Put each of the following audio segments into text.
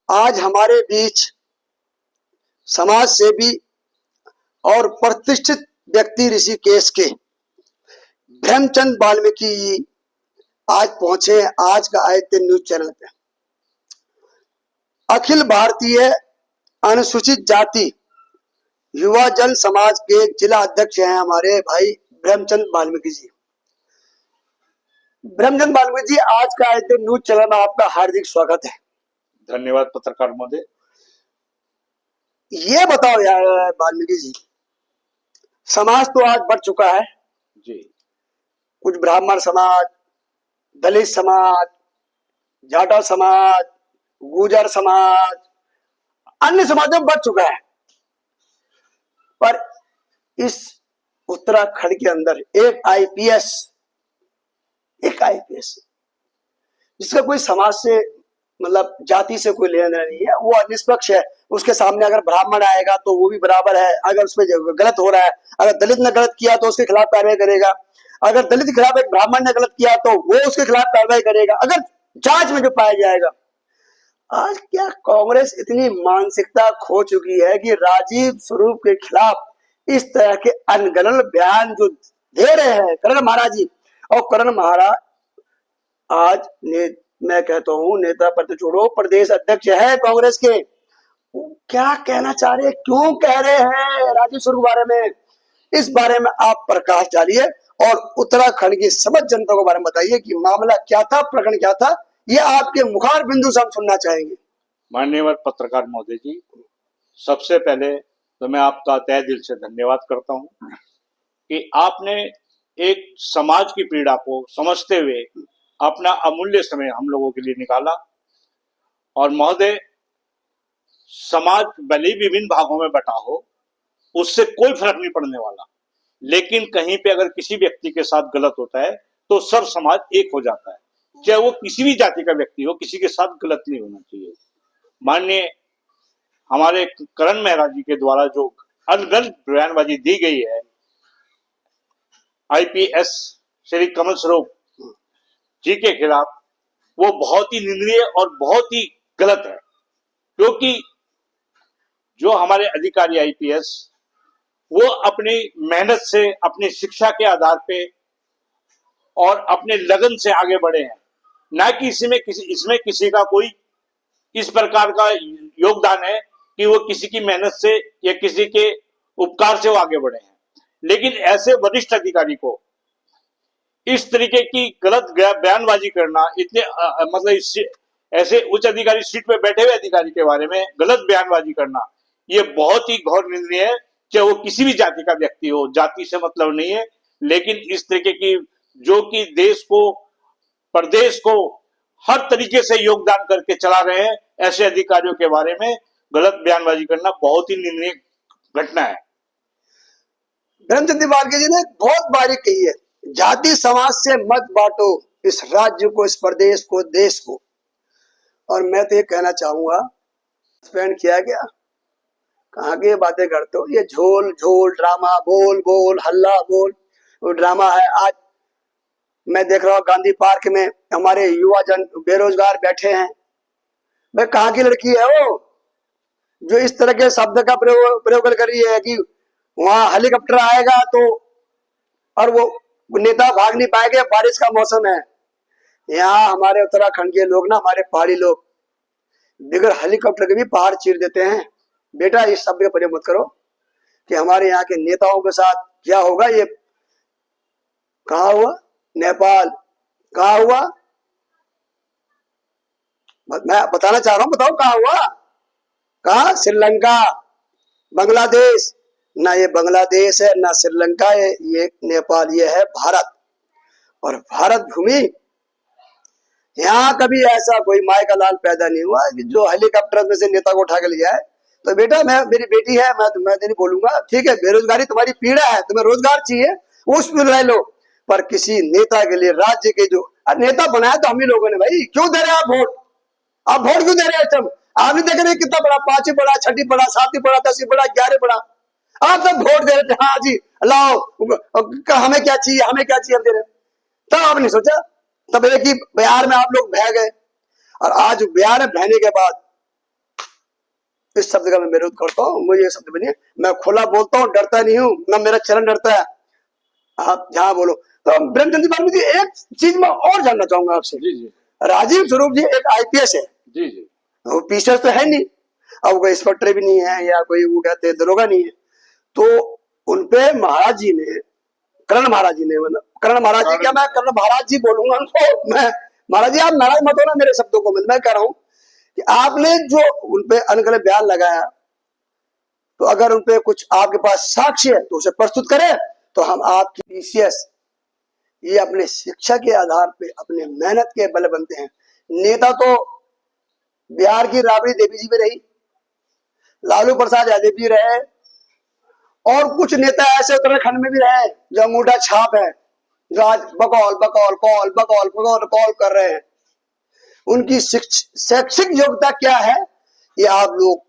आज हमारे बीच समाज सेवी और प्रतिष्ठित व्यक्ति ऋषिकेश के ब्रह्मचंद वाल्मीकि जी आज पहुंचे हैं आज का आदित्य न्यूज चैनल पे। अखिल भारतीय अनुसूचित जाति युवा जन समाज के जिला अध्यक्ष हैं हमारे भाई ब्रह्मचंद वाल्मीकि जी। ब्रह्मचंद वाल्मीकि जी, आज का आदित्य न्यूज चैनल में आपका हार्दिक स्वागत है। धन्यवाद पत्रकार महोदय। ये बताओ यार वाल्मीकि जी, समाज तो आज बढ़ चुका है जी। कुछ ब्राह्मण समाज, दलित समाज, जाटा समाज, गुर्जर समाज, अन्य समाजों में बढ़ चुका है, पर इस उत्तराखंड के अंदर एक आईपीएस जिसका कोई समाज से मतलब जाति से कोई लेना देना नहीं है, वो निष्पक्ष है। उसके सामने अगर ब्राह्मण आएगा तो वो भी बराबर है, अगर उसमें गलत हो रहा है, अगर दलित ने गलत किया तो उसके खिलाफ कार्रवाई करेगा, अगर दलित के खिलाफ एक ब्राह्मण ने गलत किया तो वो उसके खिलाफ कार्रवाई करेगा, अगर जांच में जो पाया जाएगा। आज क्या कांग्रेस इतनी मानसिकता खो चुकी है कि राजीव स्वरूप के खिलाफ इस तरह के अनगढ़ बयान जो दे रहे हैं करण महाराज जी। और करण महाराज आज मैं कहता हूं नेता पर तो छोड़ो, प्रदेश अध्यक्ष है कांग्रेस के। क्या कहना चाह रहे हैं, क्यों कह रहे हैं राजीव स्वरूप बारे में, इस बारे में आप प्रकाश डालिए और उत्तराखंड की समस्त जनता को बारे में बताइए कि मामला क्या था, प्रकरण क्या था। ये आपके मुखार बिंदु से हम सुनना चाहेंगे। माननीय पत्रकार महोदय जी, सबसे पहले तो मैं आपका तहे दिल से धन्यवाद करता हूं कि आपने एक समाज की पीड़ा को समझते हुए अपना अमूल्य समय हम लोगों के लिए निकाला। और महोदय, समाज भले ही विभिन्न भागों में बटा हो, उससे कोई फर्क नहीं पड़ने वाला, लेकिन कहीं पे अगर किसी व्यक्ति के साथ गलत होता है तो सब समाज एक हो जाता है, चाहे वो किसी भी जाति का व्यक्ति हो, किसी के साथ गलत नहीं होना चाहिए। माननीय हमारे करण महाराज जी के द्वारा जो अनगढ़ बयानबाजी दी गई है आईपीएस श्री कमल स्वरूप जी के खिलाफ, वो बहुत ही निंदनीय और बहुत ही गलत है। क्योंकि जो हमारे अधिकारी आईपीएस वो अपनी मेहनत से, अपनी शिक्षा के आधार पे और अपने लगन से आगे बढ़े हैं, ना कि इसमें किसी का कोई इस प्रकार का योगदान है कि वो किसी की मेहनत से या किसी के उपकार से वो आगे बढ़े हैं। लेकिन ऐसे वरिष्ठ अधिकारी को इस तरीके की गलत बयानबाजी करना, इतने मतलब ऐसे उच्च अधिकारी सीट पे बैठे हुए अधिकारी के बारे में गलत बयानबाजी करना, ये बहुत ही घोर निंदनीय है। चाहे वो किसी भी जाति का व्यक्ति हो, जाति से मतलब नहीं है, लेकिन इस तरीके की जो कि देश को, प्रदेश को हर तरीके से योगदान करके चला रहे हैं, ऐसे अधिकारियों के बारे में गलत बयानबाजी करना बहुत ही निंदनीय घटना है। ब्रह्मचंद वाल्मीकि जी ने बहुत बारीक कही है, जाति समाज से मत बांटो इस राज्य को, इस प्रदेश को, देश को। और मैं तो ये कहना चाहूंगा, स्पेंड किया गया, कहाँ की बातें करते हो, ये झोल झोल ड्रामा, बोल बोल हल्ला बोल, वो ड्रामा है। आज मैं देख रहा हूँ गांधी पार्क में हमारे युवा जन बेरोजगार बैठे हैं। भाई कहाँ की लड़की है वो जो इस तरह के शब्द का प्रयोग कर रही है कि वहां हेलीकॉप्टर आएगा तो, और वो नेता भाग नहीं पाएंगे, बारिश का मौसम है। यहाँ हमारे उत्तराखंड के लोग ना, हमारे पहाड़ी लोग बगैर हेलीकॉप्टर के भी पहाड़ चीर देते हैं। बेटा इस शब्द का प्रयोग मत करो कि हमारे यहाँ के नेताओं के साथ क्या होगा। ये कहाँ हुआ, नेपाल, कहाँ हुआ, मैं बताना चाह रहा हूँ, बताओ कहाँ हुआ, कहाँ, श्रीलंका, बांग्लादेश। ना ये बांग्लादेश है ना श्रीलंका है, ये नेपाल, ये है भारत। और भारत भूमि, यहाँ कभी ऐसा कोई माय का लाल पैदा नहीं हुआ कि जो हेलीकॉप्टर में से नेता को उठा के लिया है। तो बेटा मेरी बेटी है, मैं नहीं बोलूंगा, ठीक है, बेरोजगारी तुम्हारी पीड़ा है, तुम्हें रोजगार चाहिए, उस पर रह लो, पर किसी नेता के लिए राज्य के जो नेता बनाया तो हम ही लोगों ने। भाई क्यों दे रहे हैं आप वोट, आप वोट क्यों दे रहे हैं? आप नहीं देख रहे कितना बड़ा, 5वीं पढ़ा, 6वीं पढ़ा, 7वीं पढ़ा, 10वीं पढ़ा, 11वीं पढ़ा, आप सब वोट दे रहे थे। हाँ जी लाओ, हमें क्या चाहिए, हमें क्या चाहिए, हम दे रहे। तब आपने सोचा, तब एक ही बिहार में आप लोग बह गए। और आज बिहार में बहने के बाद इस शब्द का मैं विरोध करता हूँ। मुझे ये शब्द बनिए, मैं खुला बोलता हूँ, डरता नहीं हूँ, ना मेरा चरण डरता है। आप जहाँ बोलो। तो ब्रह्मचंद्र वाल्मीकि जी, एक चीज मैं और जानना चाहूंगा आपसे। जी जी राजीव स्वरूप जी एक आईपीएस है, जी जी वो पीछे तो है नहीं, अब कोई इंस्पेक्टर भी नहीं है या कोई वो कहते हैं दरोगा नहीं है, तो उनपे महाराज जी ने, कर्ण महाराज जी ने, मतलब कर्ण महाराज जी, क्या मैं कर्ण महाराज जी बोलूंगा उनको? मैं महाराज जी आप नाराज मत होना मेरे शब्दों को, मैं कह रहा हूँ कि आपने जो उनपे अनगढ़ बयान लगाया, तो अगर उनपे कुछ आपके पास साक्ष्य है तो उसे प्रस्तुत करें, तो हम आपकी पीसीएस ये अपने शिक्षा के आधार पे, अपने मेहनत के बल बनते हैं। नेता तो बिहार की राबड़ी देवी जी भी रही, लालू प्रसाद यादव भी रहे, और कुछ नेता ऐसे उत्तराखंड में भी रहे जो अंगूठा छाप है, जो आज बकौल बकौल कौल बकौल बकौल कौल कर रहे हैं। उनकी शैक्षिक योग्यता क्या है, ये आप लोग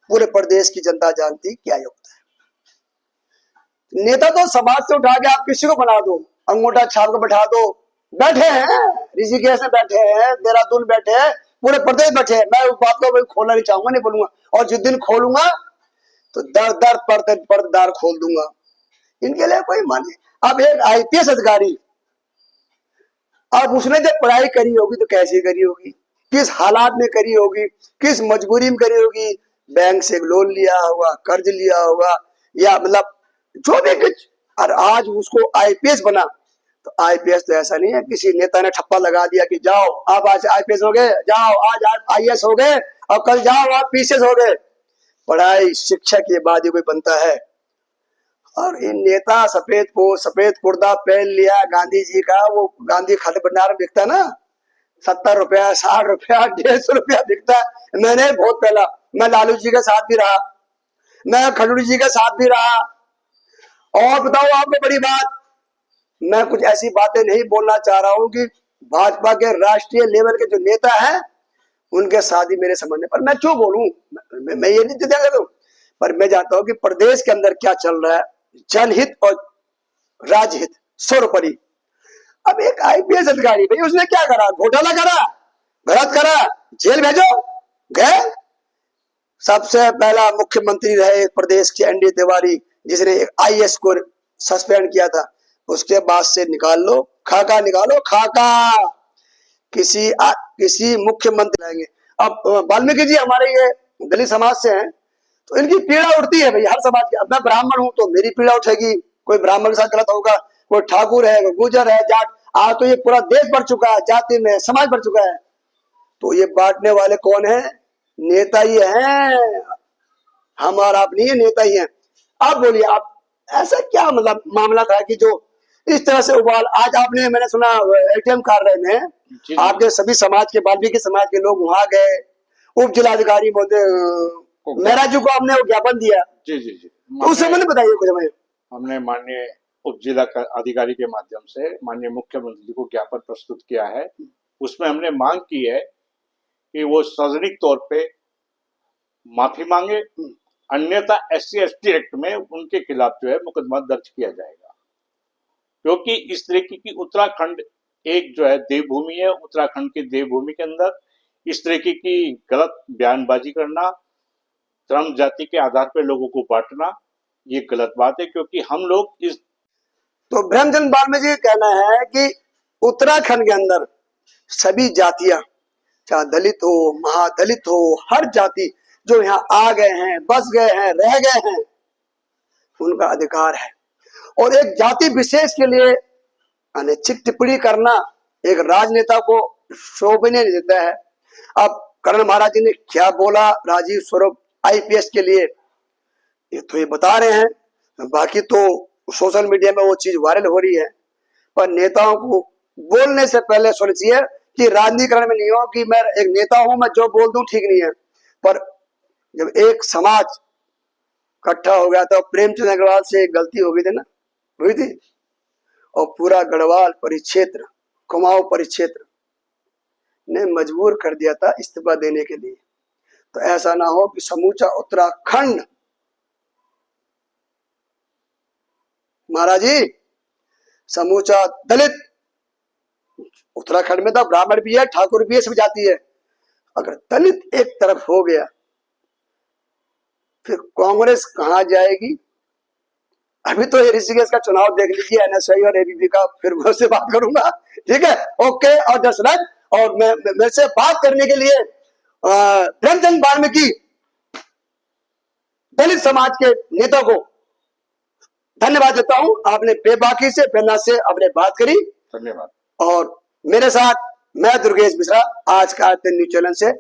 पूरे प्रदेश की जनता जानती क्या योग्यता है। नेता तो समाज से उठा के आप किसी को बना दो, अंगूठा छाप को बैठा दो, बैठे हैं ऋषिकेश में, बैठे हैं देहरादून, बैठे हैं पूरे प्रदेश बैठे हैं। मैं उस बात को खोलना नहीं चाहूंगा, नहीं बोलूंगा, और जिस दिन खोलूंगा तो दर दर पर्दार खोल दूंगा। इनके लिए कोई मान नहीं। अब एक आईपीएस अधिकारी, अब उसने जब पढ़ाई करी होगी तो कैसे करी होगी, किस हालात में करी होगी, किस मजबूरी में करी होगी, बैंक से लोन लिया होगा, कर्ज लिया होगा, या मतलब जो भी कुछ, और आज उसको आईपीएस बना। तो आईपीएस तो ऐसा नहीं है किसी नेता ने ठप्पा लगा दिया कि जाओ आप आज आईपीएस हो गए, जाओ आज आप आईएएस हो गए, और कल जाओ आप पीसीएस हो गए। पढ़ाई शिक्षा के बाद ही कोई बनता है। और इन नेता सफेद कुर्ता पहन लिया गांधी जी का, वो गांधी खाली भंडार में बिकता ना, 70 रुपया 60 रुपया 150 रुपया बिकता है। मैंने बहुत पहला, मैं लालू जी के साथ भी रहा, मैं खडूरी जी के साथ भी रहा। और बताओ आपको बड़ी बात, मैं कुछ ऐसी बातें नहीं बोलना चाह रहा हूं कि भाजपा के राष्ट्रीय लेवल के जो नेता हैं उनके साथ ही मेरे संबंध है, पर मैं क्यों बोलूं, मैं ये नहीं ध्यान दूं, पर मैं जानता हूं कि प्रदेश के अंदर क्या चल रहा है, जनहित और राजहित सर्वोपरि। अब एक आईपीएस अधिकारी, भाई उसने क्या करा, घोटाला करा, गलत करा, जेल भेजो, गए। सबसे पहला मुख्यमंत्री रहे प्रदेश के एनडी तिवारी, जिसने आईएएस को सस्पेंड किया था, उसके बाद से निकाल लो खाका, निकालो खाका, किसी मुख्यमंत्री आएंगे। अब वाल्मीकि जी हमारे ये दलित समाज से हैं, तो इनकी पीड़ा उठती है भाई हर समाज की। अब मैं ब्राह्मण हूं तो मेरी पीड़ा उठेगी, कोई ब्राह्मण के साथ गलत होगा, कोई ठाकुर है, कोई गुजर है, जाट, आज तो ये पूरा देश बढ़ चुका है, जाति में समाज बढ़ चुका है। तो ये बांटने वाले कौन है, नेता ही हैं, हम और आप नहीं है, नेता ही हैं। आप बोलिए, आप ऐसा क्या मतलब मामला था कि जो इस तरह से उबाल, आज आपने, मैंने सुना एटीएम कार्यालय में आपके सभी समाज के, वाल्मीकि समाज के लोग वहां गए, उप जिलाधिकारी महोदय मेहरा जी को हमने ज्ञापन दिया। जी जी जी तो उस समय बताइए कुछ हमें। हमने माननीय उप जिला अधिकारी के माध्यम से माननीय मुख्यमंत्री जी को ज्ञापन प्रस्तुत किया है। उसमें हमने मांग की है कि वो सार्वजनिक तौर पे माफी मांगे, अन्यथा SC ST एक्ट में उनके खिलाफ जो है मुकदमा दर्ज किया जाएगा। क्योंकि इस तरीके की उत्तराखंड एक जो है देवभूमि है, उत्तराखंड की देवभूमि के अंदर इस तरीके की गलत बयानबाजी करना, धर्म जाति के आधार पर लोगों को बांटना, ये गलत बात है। क्योंकि हम लोग इस, तो ब्रह्मचंद वाल्मीकि जी कहना है कि उत्तराखंड के अंदर सभी जातियां, चाहे दलित हो, महादलित हो, हर जाति जो यहाँ आ गए हैं, बस गए हैं, रह गए हैं, उनका अधिकार है। और एक जाति विशेष के लिए अनैच्छिक टिप्पणी करना एक राजनेता को शोभनीय नहीं देता है। अब कर्ण महाराज जी ने क्या बोला राजीव स्वरूप आईपीएस के लिए, ये तो ये बता रहे हैं, बाकी तो सोशल मीडिया में वो चीज वायरल हो रही है। पर नेताओं को बोलने से पहले सोचिए कि राजनीतिकरण में नहीं हो कि मैं एक नेता हूं, मैं जो बोल दूं ठीक नहीं है। पर जब एक समाज इकट्ठा हो गया था, प्रेमचंद अग्रवाल से एक गलती हो गई थी ना, हुई थी, और पूरा गढ़वाल परिक्षेत्र, कुमाऊं परिक्षेत्र ने मजबूर कर दिया था इस्तीफा देने के लिए। तो ऐसा ना हो कि समूचा उत्तराखंड, महाराज जी, समूचा दलित, उत्तराखंड में तो ब्राह्मण भी है, ठाकुर भी है, सब जाति है, अगर दलित एक तरफ हो गया फिर कांग्रेस कहाँ जाएगी? अभी तो ये ऋषिकेश का चुनाव देख लीजिए, एनएसआई और एबीपी का, फिर मैं उससे बात करूंगा। ठीक है, ओके। और दशरथ, और मैं मेरे से बात करने के लिए प्रेमचंद वाल्मीकि दलित समाज के नेता को धन्यवाद देता हूं। आपने बेबाकी से, प्रेरणा से आपने बात करी। धन्यवाद। और मेरे साथ मैं दुर्गेश मिश्रा, आज का न्यूज़ चैनल से